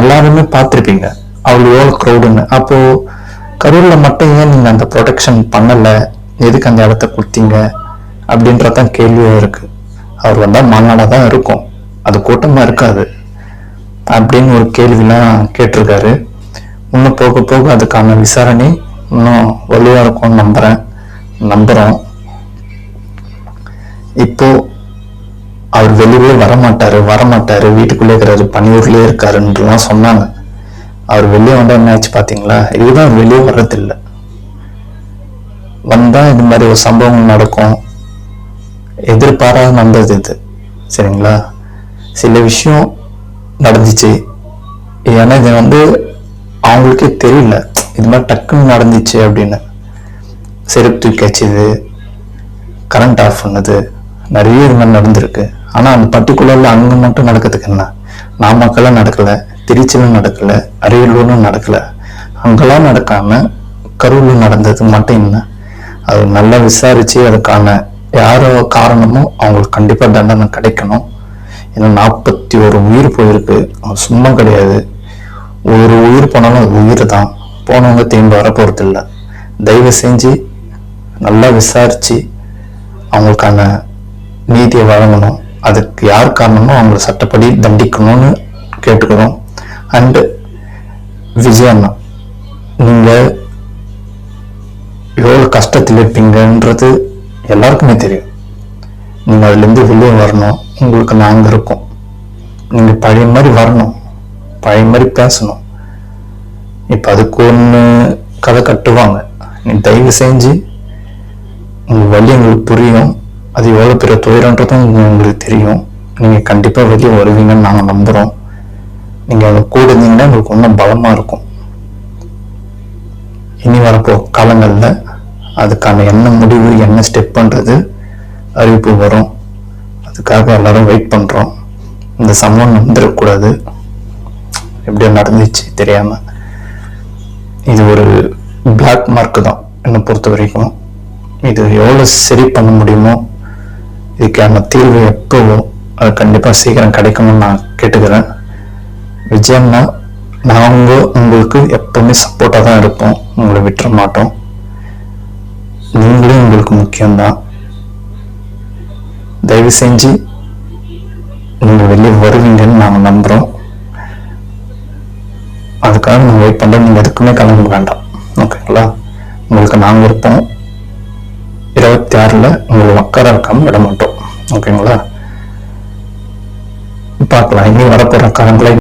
எல்லாருமே பார்த்துருப்பீங்க அவ்வளோ எவ்வளோ க்ரௌடுன்னு. அப்போ கரூரில் மட்டும் ஏன் நீங்கள் அந்த ப்ரொடெக்ஷன் பண்ணலை, எதுக்கு அந்த இடத்த கொடுத்தீங்க அப்படின்றதான் கேள்வியாக இருக்கு. அவர் வந்தால் மாநாடாக தான் இருக்கும், அது கூட்டமாக இருக்காது அப்படின்னு ஒரு கேள்விலாம் கேட்டிருக்காரு. இன்னும் போக போக அதுக்கான விசாரணை இன்னும் வலுவாக இருக்கும்னு நம்புகிறோம். இப்போ அவர் வெளியே வரமாட்டாரு, வீட்டுக்குள்ளே இருக்கிறாரு, பனியூர்லயே இருக்காருன்றலாம் சொன்னாங்க. அவர் வெளியே வந்தா என்ன ஆச்சு பாத்தீங்களா? இதுதான் வெளியே வர்றதில்லை. வந்தா இந்த மாதிரி ஒரு சம்பவம் நடக்கும், எதிர்பாராத நடந்தது இது. சரிங்களா? சில விஷயம் நடந்துச்சு, ஏன்னா இது அவங்களுக்கே தெரியல இது மாதிரி டக்குன்னு நடந்துச்சு அப்படின்னு. செருப்பு தூக்கி வச்சது, கரண்ட் ஆஃப் பண்ணது, நிறைய இது மாதிரி நடந்திருக்கு. ஆனா அந்த பர்டிகுலர்ல அங்க மட்டும் நடக்கிறதுக்கு என்ன, நாமக்கல்லாம் நடக்கல, திருச்சியிலும் நடக்கல, அரியலூரும் நடக்கல. அங்கெல்லாம் நடக்காம கரூர்ல நடந்தது மட்டும் என்ன? அது நல்லா விசாரிச்சு அதுக்கான யாரோ காரணமோ அவங்களுக்கு கண்டிப்பா தண்டனை கிடைக்கணும். ஏன்னா 41 உயிர் போயிருக்கு, சும்மா கிடையாது. ஒரு உயிர் போனாலும் அது உயிர் தான், போனவங்க திரும்பி வர போறது இல்லை. தயவு செஞ்சு நல்லா விசாரிச்சு அவங்களுக்கான நீதியை வழங்கணும். அதுக்கு யார் காரணமோ அவங்களை சட்டப்படி தண்டிக்கணும்னு கேட்டுக்கிறோம். அண்டு விஜயண்ணா, நீங்க எவ்வளவு கஷ்டத்தில் இருப்பீங்கன்றது எல்லாருக்குமே தெரியும். நீங்க அதுல இருந்து வெளியே வரணும், உங்களுக்கு நாங்க இருக்கோம். நீங்க பழைய மாதிரி வரணும், பழைய மாதிரி பேசணும். இப்ப அதுக்கு ஒண்ணு கதை கட்டுவாங்க. நீ தயவு செஞ்சு உங்க வழி எங்களுக்கு புரியும், அது எவ்வளவு பெரிய துயரன்றதும் உங்களுக்கு தெரியும். நீங்க கண்டிப்பா வெளியே வருவீங்கன்னு நாங்க நம்புறோம். நீங்க அதை கூட இருந்தீங்கன்னா உங்களுக்கு இன்னும் பலமா இருக்கும். இனி வரப்போ காலங்கள்ல அதுக்கான என்ன முடிவு, என்ன ஸ்டெப் பண்றது அறிவிப்பு வரும். அதுக்காக எல்லாரும் வெயிட் பண்றோம். இந்த சம்பவம் நடந்துடக்கூடாது, எப்படியோ நடந்துச்சு தெரியாம. இது ஒரு பிளாக் மார்க் தான் என்னை பொறுத்த வரைக்கும். இது எவ்வளவு சரி பண்ண முடியுமோ, இதுக்கான தீர்வு எப்பவோ அது கண்டிப்பா சீக்கிரம் கிடைக்கணும்னு நான் கேட்டுக்கிறேன். விஜயம்னா நாங்க உங்களுக்கு எப்பவுமே சப்போர்ட்டா தான் இருப்போம், உங்களை விட்டுற மாட்டோம். நீங்களும் உங்களுக்கு முக்கியம்தான். தயவு செஞ்சு நீங்க வெளியே வருவீங்கன்னு நாங்க நம்புறோம். அதுக்காக நாங்கள் வெயிட் பண்றோம். நீங்க எதுக்குமே கிளம்ப வேண்டாம், ஓகேங்களா? உங்களுக்கு நாங்க இருப்போம். 26ல உங்களை உட்கார வைக்காம விட மாட்டோம், ஓகேங்களா? பார்க்கலாம் இனி வரப்போற காலங்களை.